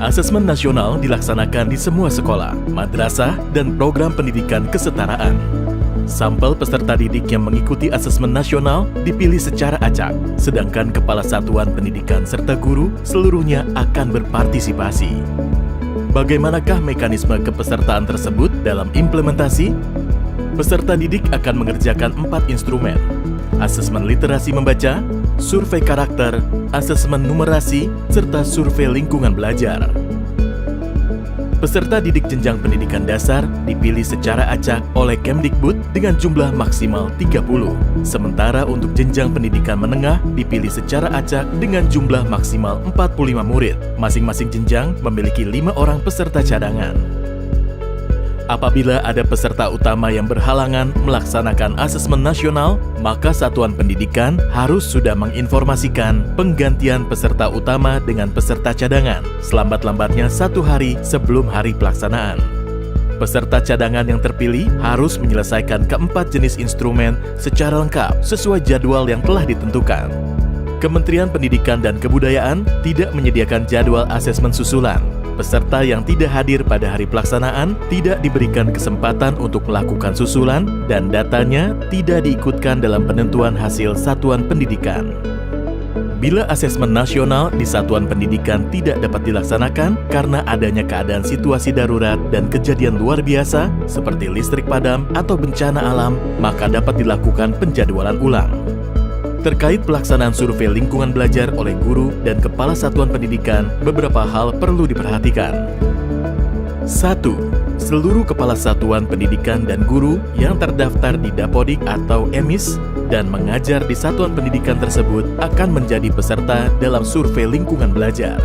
Asesmen nasional dilaksanakan di semua sekolah, madrasah, dan program pendidikan kesetaraan. Sampel peserta didik yang mengikuti asesmen nasional dipilih secara acak, sedangkan kepala satuan pendidikan serta guru seluruhnya akan berpartisipasi. Bagaimanakah mekanisme kepesertaan tersebut dalam implementasi? Peserta didik akan mengerjakan 4 instrumen: asesmen literasi membaca, survei karakter, asesmen numerasi, serta survei lingkungan belajar. Peserta didik jenjang pendidikan dasar dipilih secara acak oleh Kemdikbud dengan jumlah maksimal 30. Sementara untuk jenjang pendidikan menengah dipilih secara acak dengan jumlah maksimal 45 murid. Masing-masing jenjang memiliki 5 orang peserta cadangan. Apabila ada peserta utama yang berhalangan melaksanakan asesmen nasional, maka satuan pendidikan harus sudah menginformasikan penggantian peserta utama dengan peserta cadangan selambat-lambatnya 1 hari sebelum hari pelaksanaan. Peserta cadangan yang terpilih harus menyelesaikan keempat jenis instrumen secara lengkap sesuai jadwal yang telah ditentukan. Kementerian Pendidikan dan Kebudayaan tidak menyediakan jadwal asesmen susulan. Peserta yang tidak hadir pada hari pelaksanaan tidak diberikan kesempatan untuk melakukan susulan dan datanya tidak diikutkan dalam penentuan hasil satuan pendidikan. Bila asesmen nasional di satuan pendidikan tidak dapat dilaksanakan karena adanya keadaan situasi darurat dan kejadian luar biasa seperti listrik padam atau bencana alam, maka dapat dilakukan penjadwalan ulang. Terkait pelaksanaan survei lingkungan belajar oleh guru dan kepala satuan pendidikan, beberapa hal perlu diperhatikan. 1. Seluruh kepala satuan pendidikan dan guru yang terdaftar di Dapodik atau EMIS dan mengajar di satuan pendidikan tersebut akan menjadi peserta dalam survei lingkungan belajar.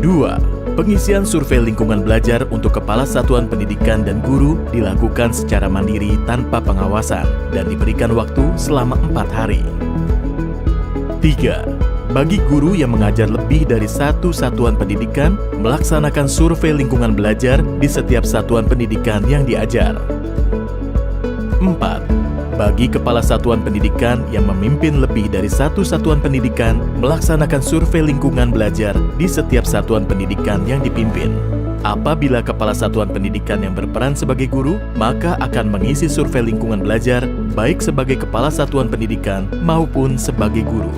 2. Pengisian survei lingkungan belajar untuk kepala satuan pendidikan dan guru dilakukan secara mandiri tanpa pengawasan dan diberikan waktu selama 4 hari. 3. Bagi guru yang mengajar lebih dari 1 satuan pendidikan, melaksanakan survei lingkungan belajar di setiap satuan pendidikan yang diajar. 4. Bagi kepala satuan pendidikan yang memimpin lebih dari 1 satuan pendidikan, melaksanakan survei lingkungan belajar di setiap satuan pendidikan yang dipimpin. Apabila kepala satuan pendidikan yang berperan sebagai guru, maka akan mengisi survei lingkungan belajar baik sebagai kepala satuan pendidikan maupun sebagai guru.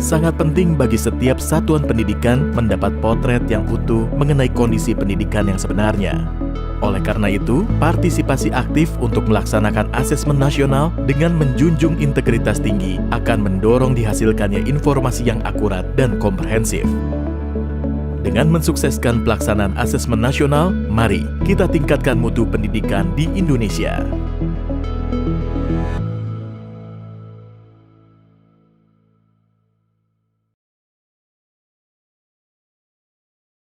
Sangat penting bagi setiap satuan pendidikan mendapat potret yang utuh mengenai kondisi pendidikan yang sebenarnya. Oleh karena itu, partisipasi aktif untuk melaksanakan asesmen nasional dengan menjunjung integritas tinggi akan mendorong dihasilkannya informasi yang akurat dan komprehensif. Dengan mensukseskan pelaksanaan asesmen nasional, mari kita tingkatkan mutu pendidikan di Indonesia.